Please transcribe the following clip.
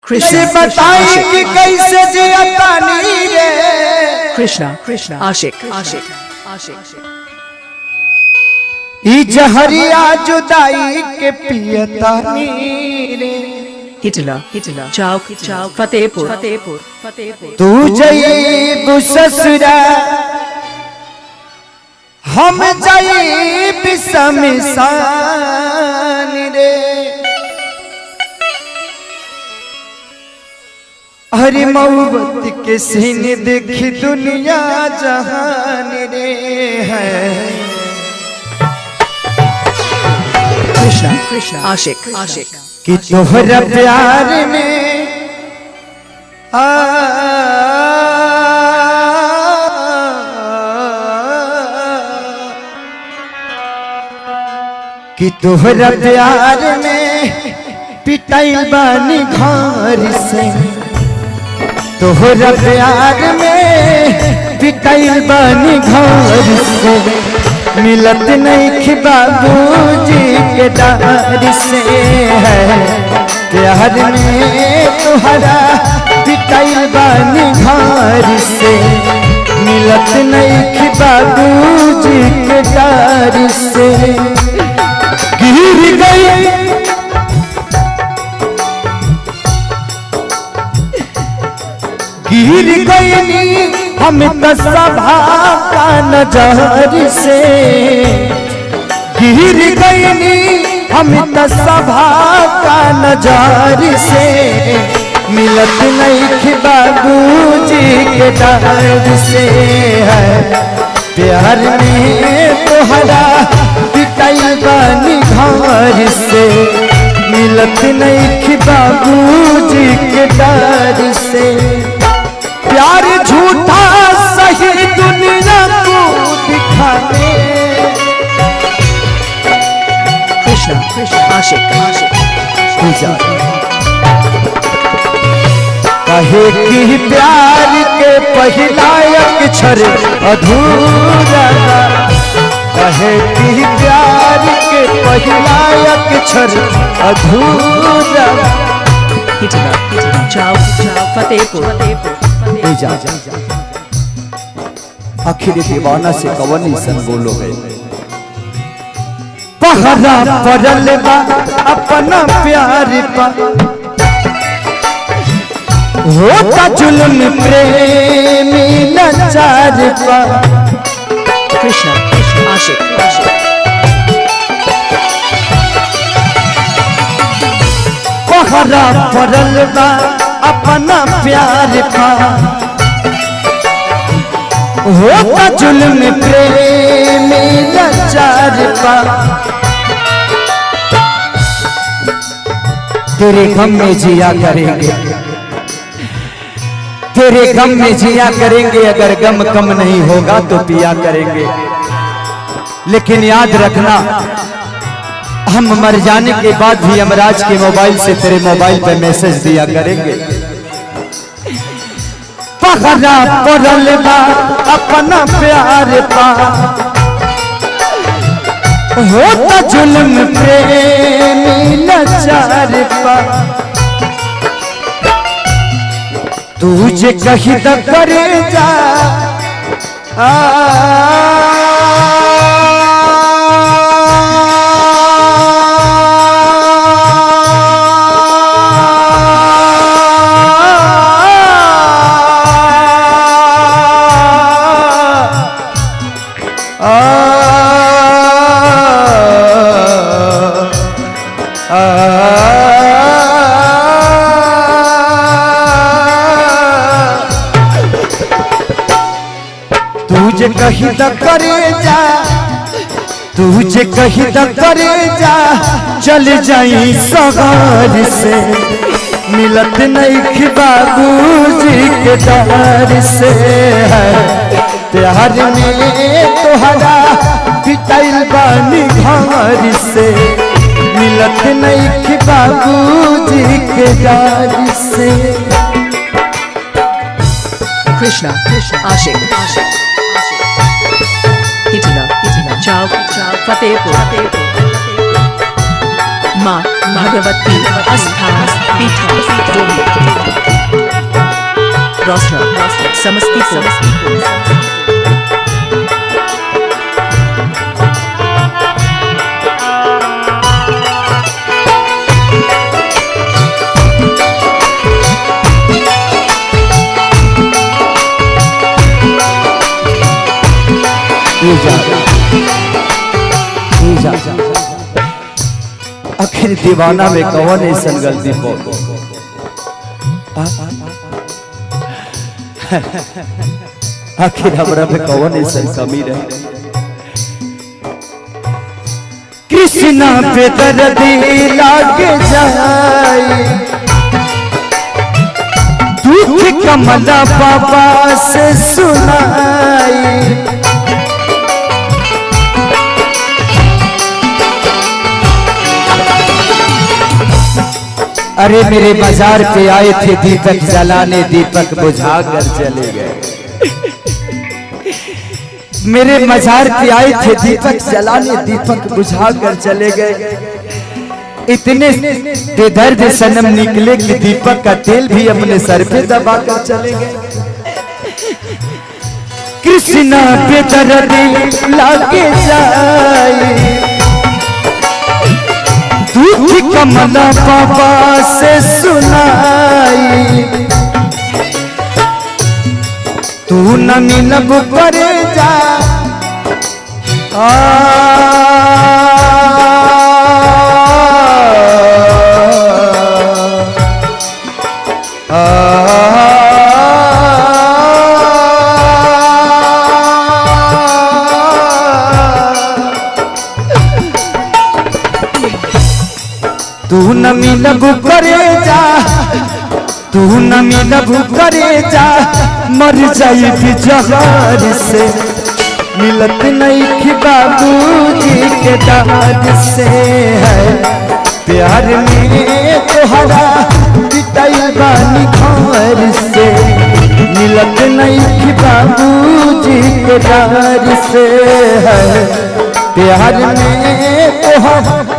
कृष्ण बताई कि कैसे जिया तानी रे कृष्णा कृष्णा आशिक आशिक आशिक ई जहरिया जुदाई के पियतानी रे हिटला हिटला चौक चौक फतेहपुर फतेहपुर फतेहपुर तू जईब ससुरा हम जईब शमशान रे हरी मोहब्बत के सीने देखी दुनिया जहान रे है कृष्णा कृष्णा आशिक आशिक कि तोहरा प्यार में कि तोहरा प्यार में पिटाइल बानी घर से तोहरा प्यार में पिटाइल बानी घर से मिलत नहीं बाबूजी के डार से है प्यार में तोहरा पिटाइल बानी घर से मिलत नहीं बाबूजी के डार से गिर गई गिर गई हम सभा का नजर से गिर गई हम सभा का नजर से मिलत नहीं बाबूजी के दर्द से है प्यार में तोहरा पिटाई बानी घर से मिलत नहीं बाबूजी के डर से प्यार झूठा सही दुनिया को दिखाने कृष्णा कृष्णा आशिक आशिक कहे कि प्यार के पहला अक्षर अधूरा कहे कि प्यार के पहला अक्षर अधूरा हिटला हिटला चौक चौक फतेहपुर फतेहपुर आखिर दीवाना से कवनी सन बोलो गए पहरा पड़ल बा अपना प्यार पा होता जुल्म प्रेमी लाचार पा कृष्णा कृष्णा आशिक आशिक पहरा पड़ल बा अपना प्यार पा होता जुल्म प्रेमी लाचार पा तेरे गम में जिया करेंगे तेरे गम में जिया करेंगे अगर गम कम नहीं होगा तो पिया करेंगे लेकिन याद रखना हम मर जाने के बाद भी यमराज के मोबाइल से तेरे मोबाइल पे मैसेज दिया करेंगे पहरा पड़ल बा अपना प्यार पा होता जुल्म प्रेमी लाचार पा तुझे कहीं तक करे जा तुझे कहीं तक करे जा तुझे कहीं तक करे जा चल जाई सगार से मिलत नहीं बाबूजी के डर से है प्यार में तोहरा पिटाइल बानी घर से मिलत नहीं बाबूजी के डर से कृष्णा कृष्णा आशिक आशिक हिटला हिटला चौक चौक फतेहपुर फतेहपुर माँ भगवती आस्था पीठ रोसड़ा समस्तीपुर आखिर दीवाना में कौन ऐसन गलती हो आखिर हमरा में कौन ऐसन कमी रहे कृष्णा पे दर्दी लाग जाए दुख कमला बाबा से सुनाई अरे मेरे बाजार पे आए थे दीपक जलाने दीपक बुझा कर चले गए मेरे मजार पे आए थे दीपक जलाने दीपक बुझा कर चले गए इतने बेदर्द सनम निकले कि दीपक का तेल भी अपने सर पे दबा कर चले गए कृष्णा पे दर्द लागे जाए दुख कमला बाबा से सुनाई तू न मिलब करे जा तू न मिलब करे जा तू न मिलब करे जा मर जाई जहर से मिलत नहीं कि बाबूजी के दाद से है प्यार में तोहरा पिटाई बानी घर से मिलत नहीं कि बाबूजी के दाद से है प्यार में तोहरा